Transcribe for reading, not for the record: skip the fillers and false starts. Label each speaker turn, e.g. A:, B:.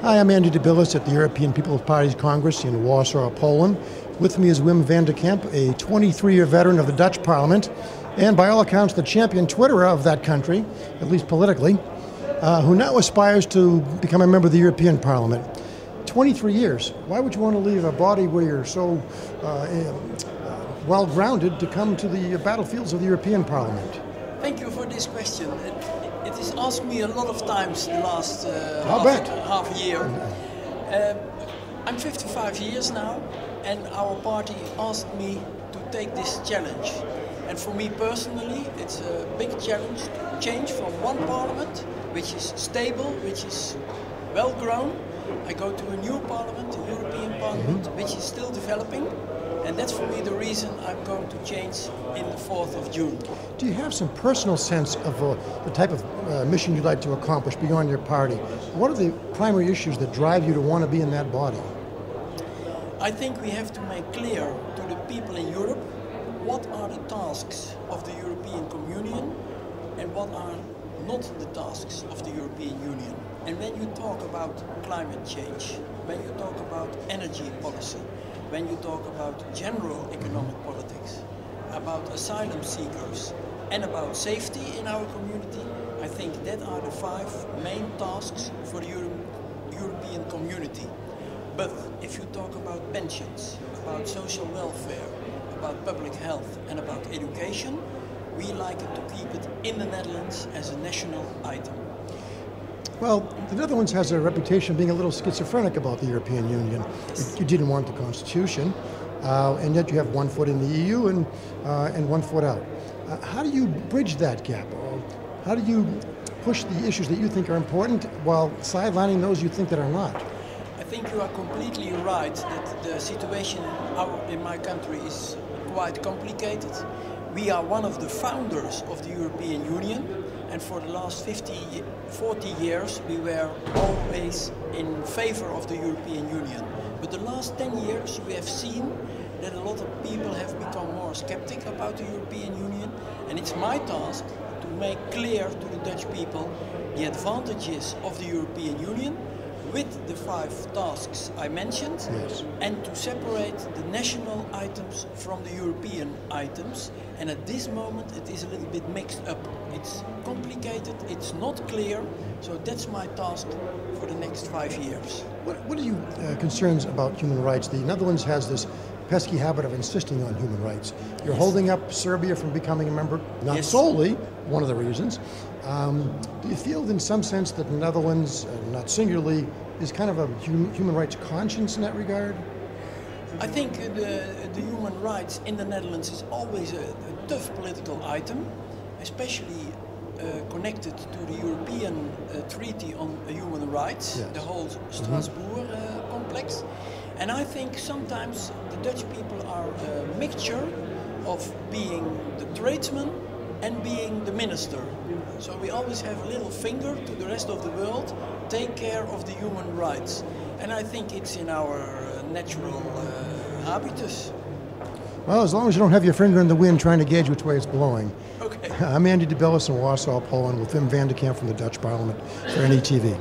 A: Hi, I'm Andy DeBillis at the European People's Party's Congress in Warsaw, Poland. With me is Wim van de Kamp, a 23-year veteran of the Dutch Parliament, and by all accounts the champion Twitterer of that country, at least politically, who now aspires to become a member of the European Parliament. 23 years. Why would you want to leave a body where you're so well-grounded to come to the battlefields of the European Parliament?
B: Thank you for this question. It is asked me a lot of times the last half a year. I'm 55 years now, and our party asked me to take this challenge. And for me personally, it's a big challenge to change from one parliament, which is stable, which is well grown. I go to a new parliament, the European Parliament, which is still developing. And that's for me the reason I'm going to change in the 4th of June.
A: Do you have some personal sense of the type of mission you'd like to accomplish beyond your party? What are the primary issues that drive you to want to be in that body?
B: I think we have to make clear to the people in Europe what are the tasks of the European Communion and what are not the tasks of the European Union. And when you talk about climate change, when you talk about energy policy, when you talk about general economic politics, about asylum seekers, and about safety in our community, I think that are the 5 main tasks for the European community. But if you talk about pensions, about social welfare, about public health, and about education, we like it to keep it in the Netherlands as a national item.
A: Well, the Netherlands has a reputation of being a little schizophrenic about the European Union. You didn't want the Constitution, and yet you have one foot in the EU and one foot out. How do you bridge that gap? How do you push the issues that you think are important while sidelining those you think that are not?
B: I think you are completely right that the situation in my country is quite complicated. We are one of the founders of the European Union, and for the last 40 years we were always in favor of the European Union. But the last 10 years we have seen that a lot of people have become more skeptic about the European Union, and it's my task to make clear to the Dutch people the advantages of the European Union with the 5 tasks I mentioned,
A: yes,
B: and to separate the national items from the European items. And at this moment it is a little bit mixed up. It's complicated, it's not clear, so that's my task for the next 5 years.
A: What are your concerns about human rights? The Netherlands has this pesky habit of insisting on human rights. You're holding up Serbia from becoming a member, not solely, one of the reasons. Do you feel in some sense that the Netherlands, not singularly, is kind of a human rights conscience in that regard?
B: I think the human rights in the Netherlands is always a tough political item, especially connected to the European Treaty on Human Rights, the whole Strasbourg complex. And I think sometimes the Dutch people are a mixture of being the tradesman and being the minister. So we always have a little finger to the rest of the world, take care of the human rights. And I think it's in our natural habitus.
A: Well, as long as you don't have your finger in the wind trying to gauge which way it's blowing.
B: Okay.
A: I'm Andy DeBillis in Warsaw, Poland, with Wim van de Kamp from the Dutch Parliament for NETV.